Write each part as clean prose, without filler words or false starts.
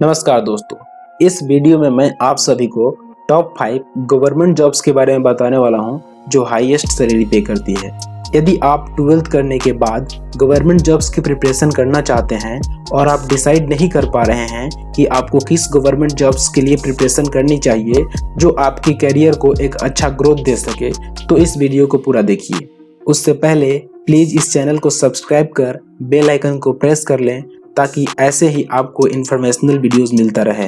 नमस्कार दोस्तों, इस वीडियो में मैं आप सभी को टॉप 5 गवर्नमेंट जॉब्स के बारे में बताने वाला हूं जो हाईएस्ट सैलरी पे करती है। यदि आप 12th करने के बाद गवर्नमेंट जॉब्स की प्रिपरेशन करना चाहते हैं और आप डिसाइड नहीं कर पा रहे हैं कि आपको किस गवर्नमेंट जॉब्स के लिए प्रिपरेशन करनी चाहिए जो आपकी करियर को एक अच्छा ग्रोथ दे सके, तो इस वीडियो को पूरा देखिए। उससे पहले प्लीज़ इस चैनल को सब्सक्राइब कर बेल आइकन को प्रेस कर लें ताकि ऐसे ही आपको इन्फॉर्मेशनल वीडियोस मिलता रहे।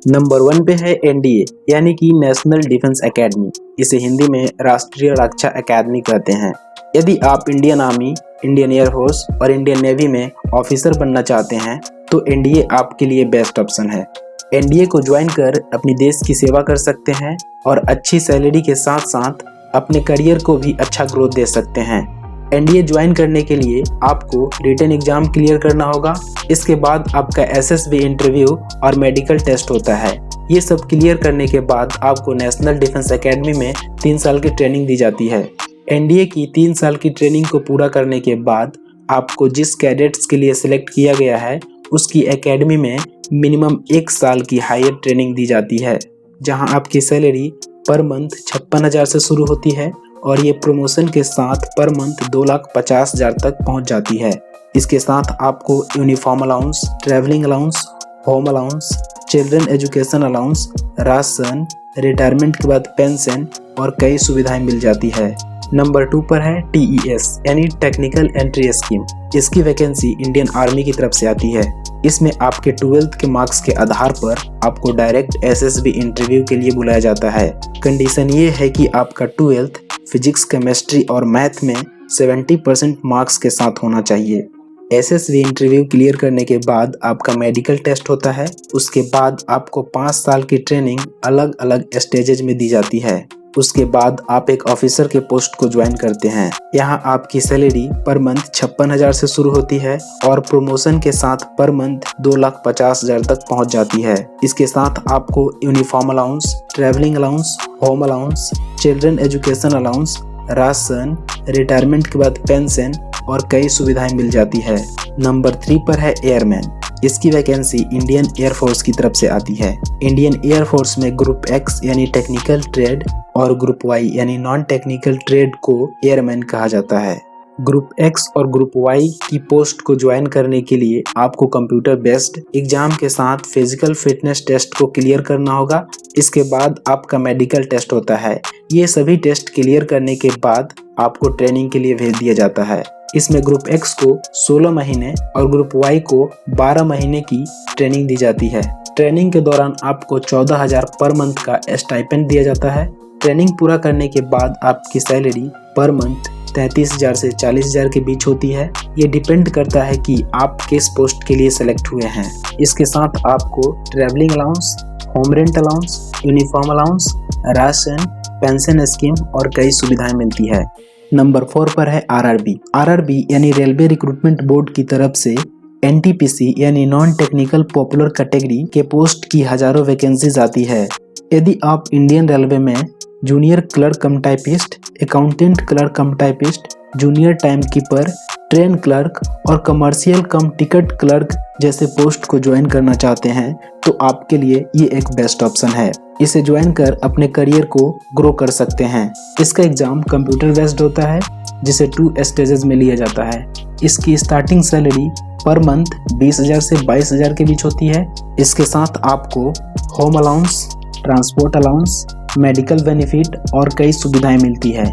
नंबर 1 पे है एनडीए यानी कि नेशनल डिफेंस एकेडमी। इसे हिंदी में राष्ट्रीय रक्षा अकादमी कहते हैं। यदि आप इंडियन आर्मी, इंडियन एयरफोर्स और इंडियन नेवी में ऑफिसर बनना चाहते हैं तो एनडीए आपके लिए बेस्ट ऑप्शन है। एनडीए को ज्वाइन कर अपनी देश की सेवा कर सकते हैं और अच्छी सैलरी के साथ साथ अपने करियर को भी अच्छा ग्रोथ दे सकते हैं। एनडीए ज्वाइन करने के लिए आपको रिटन एग्जाम क्लियर करना होगा। इसके बाद आपका एसएसबी इंटरव्यू और मेडिकल टेस्ट होता है। ये सब क्लियर करने के बाद आपको नेशनल डिफेंस एकेडमी में 3 साल की ट्रेनिंग दी जाती है। एनडीए की 3 साल की ट्रेनिंग को पूरा करने के बाद आपको जिस कैडेट्स के लिए सिलेक्ट किया गया है उसकी एकेडमी में मिनिमम 1 साल की हायर ट्रेनिंग दी जाती है, जहाँ आपकी सैलरी पर मंथ 56,000 से शुरू होती है और ये प्रमोशन के साथ पर मंथ 2,50,000 तक पहुंच जाती है। इसके साथ आपको uniform allowance, travelling allowance, home allowance, children education allowance, ration, retirement के बाद पेंशन और कई सुविधाएं मिल जाती है। नंबर 2 पर है टीईएस यानी टेक्निकल एंट्री स्कीम। इसकी वैकेंसी इंडियन आर्मी की तरफ से आती है। इसमें आपके 12th के मार्क्स के आधार पर आपको डायरेक्ट एसएसबी इंटरव्यू के लिए बुलाया जाता है। कंडीशन ये है कि आपका 12th फिजिक्स, केमिस्ट्री और मैथ में 70% मार्क्स के साथ होना चाहिए। एसएसबी इंटरव्यू क्लियर करने के बाद आपका मेडिकल टेस्ट होता है। उसके बाद आपको 5 साल की ट्रेनिंग अलग अलग स्टेजेज में दी जाती है। उसके बाद आप एक ऑफिसर के पोस्ट को ज्वाइन करते हैं। यहाँ आपकी सैलरी पर मंथ 56,000 से शुरू होती है और प्रमोशन के साथ पर मंथ 2,50,000 तक पहुँच जाती है। इसके साथ आपको uniform allowance, travelling allowance, home allowance, children education allowance, ration, retirement के बाद पेंशन और कई सुविधाएं मिल जाती है। नंबर 3 पर है एयरमैन। इसकी वैकेंसी इंडियन एयरफोर्स की तरफ से आती है। इंडियन एयरफोर्स में ग्रुप एक्स यानी टेक्निकल ट्रेड और ग्रुप वाई यानी नॉन टेक्निकल ट्रेड को एयरमैन कहा जाता है। ग्रुप एक्स और ग्रुप वाई की पोस्ट को ज्वाइन करने के लिए आपको कंप्यूटर बेस्ड एग्जाम के साथ फिजिकल फिटनेस टेस्ट को क्लियर करना होगा। इसके बाद आपका मेडिकल टेस्ट होता है। ये सभी टेस्ट क्लियर करने के बाद आपको ट्रेनिंग के लिए भेज दिया जाता है। इसमें ग्रुप एक्स को 16 महीने और ग्रुप वाई को 12 महीने की ट्रेनिंग दी जाती है। ट्रेनिंग के दौरान आपको 14,000 पर मंथ का स्टाइपेंड दिया जाता है। ट्रेनिंग पूरा करने के बाद आपकी सैलरी पर मंथ 33,000 से 40,000 के बीच होती है। ये डिपेंड करता है कि आप किस पोस्ट के लिए सिलेक्ट हुए हैं। इसके साथ आपको travelling allowance, home rent allowance, uniform allowance, ration, pension scheme और कई सुविधाएं मिलती है। नंबर 4 पर है आरआरबी। आरआरबी यानी रेलवे रिक्रूटमेंट बोर्ड की तरफ से एनटीपीसी यानी नॉन टेक्निकल पॉपुलर कैटेगरी के पोस्ट की हजारों वैकेंसीज आती है। यदि आप इंडियन रेलवे में जूनियर क्लर्क कम टाइपिस्ट, अकाउंटेंट क्लर्क कम typist, junior time keeper, train clerk और कमर्शियल कम टिकट क्लर्क जैसे पोस्ट को ज्वाइन करना चाहते हैं तो आपके लिए ये एक बेस्ट ऑप्शन है। इसे ज्वाइन कर अपने करियर को ग्रो कर सकते हैं। इसका एग्जाम कंप्यूटर बेस्ड होता है जिसे 2 स्टेजेस में लिया जाता है। इसकी स्टार्टिंग सैलरी पर मंथ 20,000 से 22,000 के बीच होती है। इसके साथ आपको home allowance, transport allowance, medical benefit और कई सुविधाएं मिलती है।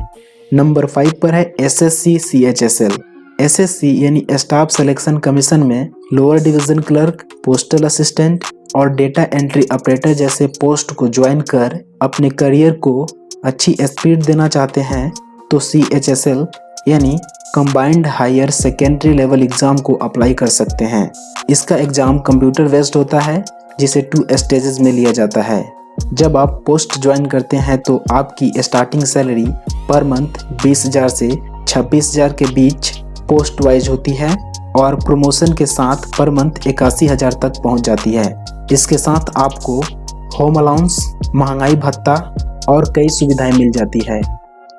नंबर 5 पर है एसएससी सीएचएसएल। एसएससी यानी स्टाफ सिलेक्शन कमीशन में lower division clerk, postal assistant और डेटा एंट्री ऑपरेटर जैसे पोस्ट को ज्वाइन कर अपने करियर को अच्छी स्पीड देना चाहते हैं तो सीएचएसएल यानी combined higher secondary level exam को अप्लाई कर सकते हैं। इसका एग्जाम कंप्यूटर बेस्ड होता है जिसे 2 स्टेजेस में लिया जाता है। जब आप पोस्ट ज्वाइन करते हैं तो आपकी स्टार्टिंग सैलरी पर मंथ 20,000 से 26,000 के बीच पोस्ट वाइज होती है और प्रमोशन के साथ पर मंथ 81,000 तक पहुंच जाती है। इसके साथ आपको होम अलाउंस, महंगाई भत्ता और कई सुविधाएं मिल जाती है।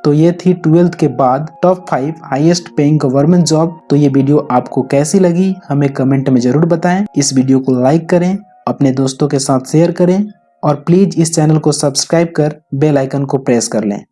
तो ये थी 12th के बाद top 5 highest paying government job. तो ये वीडियो आपको कैसी लगी हमें कमेंट में जरूर बताएं। इस वीडियो को लाइक करें, अपने अपने दोस्तों के साथ शेयर करें और प्लीज़ इस चैनल को सब्सक्राइब कर बेल आइकन को प्रेस कर लें।